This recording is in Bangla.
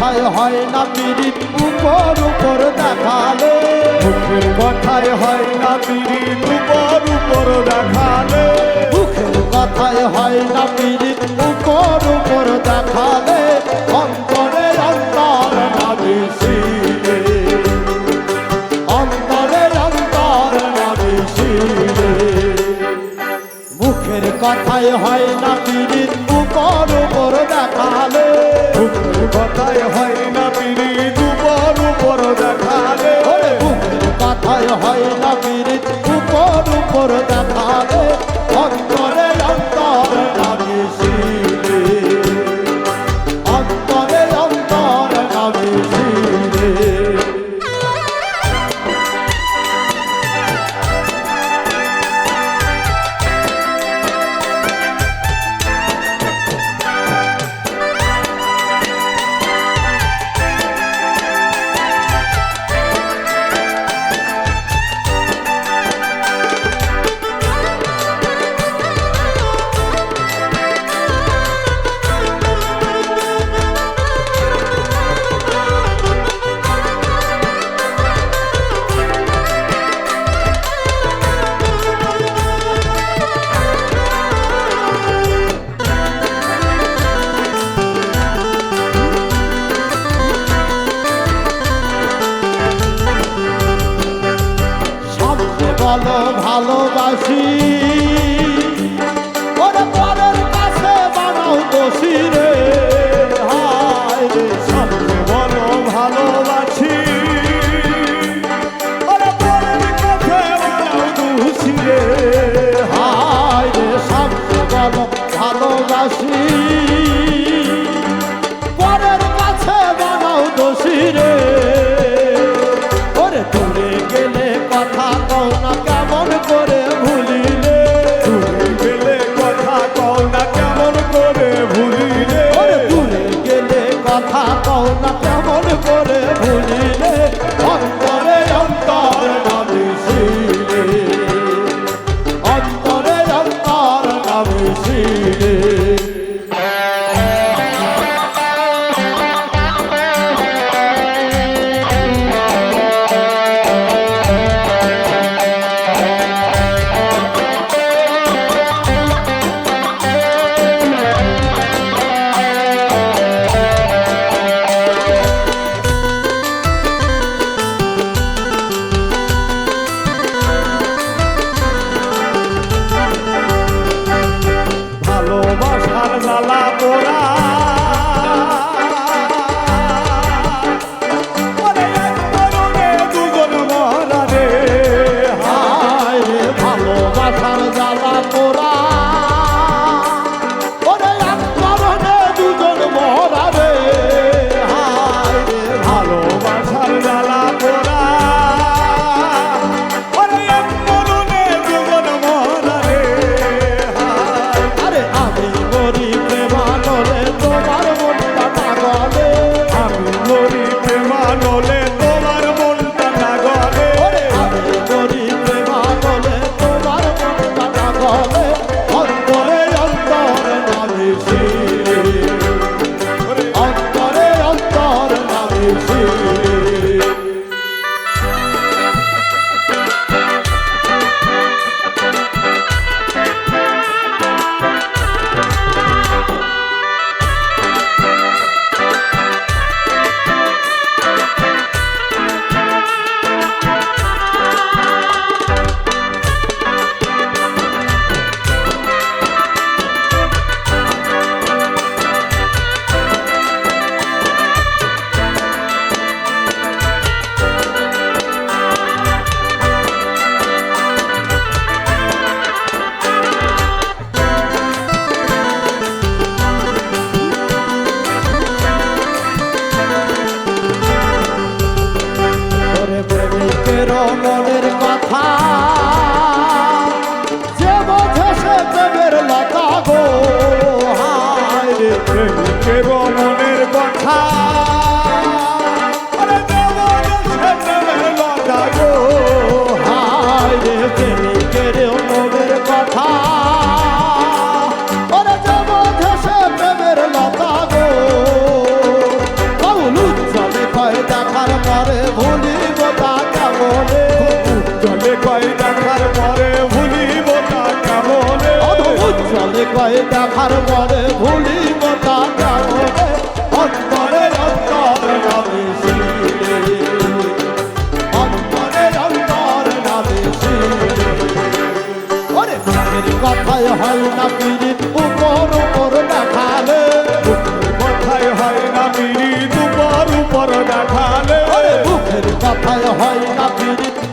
কথায় হয় না পীড়িত উপর উপর দেখালে মুখের কথায় হয় না পীড়িত উপর উপর দেখালে মুখের কথায় হয় না পীড়িত উপর উপর দেখালে অন্তরে অন্তর না মিশিলে অন্তরে অন্তর না মিশিলে মুখের কথায় হয় না পীড়িত উপর উপর দেখালে মুখের কথায় হয় না পীড়িত উপর উপর দেখালে মুখের কথায় হয় না পীড়িত উপর উপর দেখালে অন্তরে অন্তর না মিশিলে অন্তরে অন্তর না মিশিলে বলো ভালোবাসি ওরে পরের কাছে বানাও দোষী রে হায় রে সামনে বলো ভালোবাসি ওরে পরের কাছে বানাও দোষী রে হায় রে সামনে বলো ভালোবাসি পরের কাছে বানাও দোষী রে ওরে দূরে গেলে কথা কও না কেমন করে ভুলিলে দূরে গেলে কথা কও না কেমন করে ভুলিলে ওরে দূরে গেলে কথা কও না কেমন করে ভুলিলে অন্তরে অন্তর না মিশিলে অন্তরে অন্তর না মিশিলে ভালোবাসার জ্বালা পোড়া ওরে এক মরণে দুজন মরা রে হায় রে ভালোবাসার জ্বালা পোড়া ওরে এক কারণে দুজন মরা রে হায় রে ভালোবাসার জ্বালা পোড়া ওরে এক মরণে দুজন মরা রে আরে আমি মরি প্রেমানলে তোমার মনটা পাগলে আমি মরি প্রেমানলে তোমার মনটা না গলে ওরে আমি মরি প্রেমানলে তোমার মনটা পাগলে অন্তরে অন্তরে না মিশিলে অন্তরে অন্তর না মিশিলে ওরে প্রেমিকের মনের কথা যে বোঝে সে প্রেমের লতা গো হায় রে প্রেমিকের মনের কথা আরে দেবন সে প্রেমের লতা গো হায় রে প্রেমিকের মনের কথা ওরে যে বোঝে সে প্রেমের লতা গো বাউলু কথায় দেখার পরে ভুলি কথা কেমনে অন্তরে অন্তর নামে শিরে অন্তরে অন্তর নামে শিরে ওরে মুখের কথায় হয় না পিরিত উপর উপর দেখালে কথায় হয় না পিড়ি দুবার উপর দেখালে মুখের কথায় হয় না পিরিত